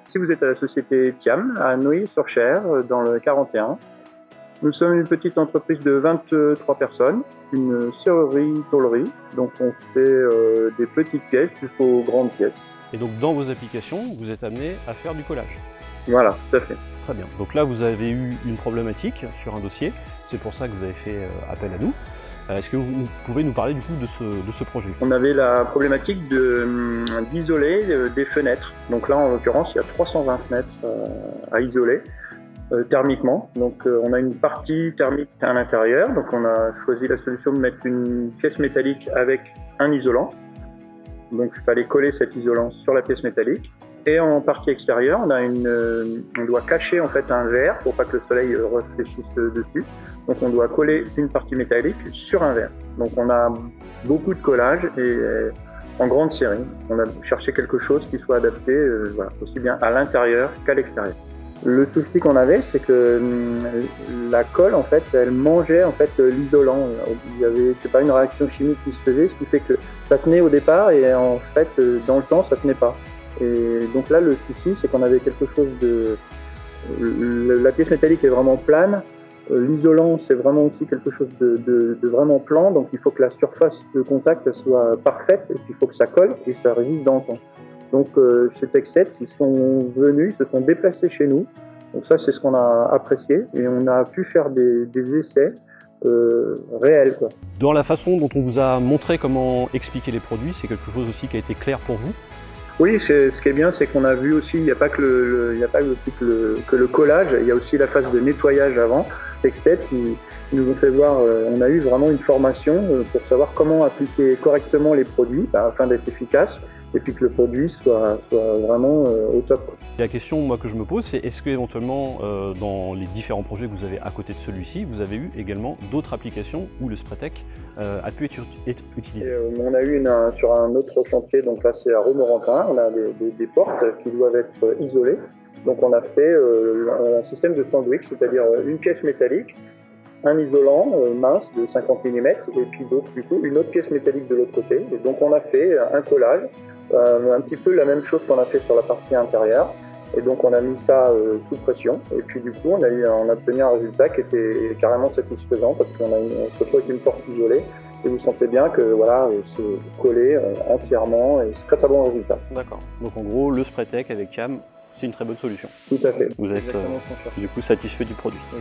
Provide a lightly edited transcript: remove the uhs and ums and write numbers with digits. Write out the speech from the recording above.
Si vous êtes à la société Thiam, à Neuilly-sur-Cher, dans le 41, nous sommes une petite entreprise de 23 personnes, une serrurerie-tôlerie, donc on fait des petites pièces jusqu'aux grandes pièces. Et donc dans vos applications, vous êtes amené à faire du collage. Voilà, tout à fait. Très bien. Donc là, vous avez eu une problématique sur un dossier. C'est pour ça que vous avez fait appel à nous. Est-ce que vous pouvez nous parler du coup de ce projet? On avait la problématique d'isoler des fenêtres. Donc là, en l'occurrence, il y a 320 fenêtres à isoler thermiquement. Donc on a une partie thermique à l'intérieur. Donc on a choisi la solution de mettre une pièce métallique avec un isolant. Donc il fallait coller cet isolant sur la pièce métallique. Et en partie extérieure, on doit cacher en fait un verre pour pas que le soleil réfléchisse dessus. Donc on doit coller une partie métallique sur un verre. Donc on a beaucoup de collage et en grande série. On a cherché quelque chose qui soit adapté voilà, aussi bien à l'intérieur qu'à l'extérieur. Le souci qu'on avait, c'est que la colle en fait, elle mangeait en fait l'isolant. Il y avait, c'est pas une réaction chimique qui se faisait, ce qui fait que ça tenait au départ et en fait dans le temps ça tenait pas. Et donc là, le souci, c'est qu'on avait quelque chose de... La pièce métallique est vraiment plane, l'isolant, c'est vraiment aussi quelque chose de vraiment plan, donc il faut que la surface de contact soit parfaite, et puis il faut que ça colle et ça résiste dans le temps. Donc chez Tech7, ils sont venus, ils se sont déplacés chez nous, donc ça c'est ce qu'on a apprécié, et on a pu faire des essais réels, quoi. Dans la façon dont on vous a montré comment expliquer les produits, c'est quelque chose aussi qui a été clair pour vous? Oui, ce qui est bien, c'est qu'on a vu aussi, il n'y a pas que le collage, il y a aussi la phase de nettoyage avant. Tech7 qui nous ont fait voir, on a eu vraiment une formation pour savoir comment appliquer correctement les produits afin d'être efficace et puis que le produit soit vraiment au top. La question moi, que je me pose, c'est est-ce qu'éventuellement, dans les différents projets que vous avez à côté de celui-ci, vous avez eu également d'autres applications où le SprayTech a pu être utilisé? On a eu sur un autre chantier, donc là c'est à Romorantin, on a des portes qui doivent être isolées. Donc on a fait un système de sandwich, c'est-à-dire une pièce métallique, un isolant mince de 50 mm et puis une autre pièce métallique de l'autre côté. Et donc on a fait un collage, un petit peu la même chose qu'on a fait sur la partie intérieure. Et donc on a mis ça sous pression et puis du coup on a obtenu un résultat qui était carrément satisfaisant parce qu'on se retrouve avec une porte isolée et vous sentez bien que voilà, c'est collé entièrement et c'est très bon résultat. D'accord. Donc en gros le SprayTech avec Thiam, c'est une très bonne solution. Tout à fait. Vous êtes du coup satisfait du produit. Oui.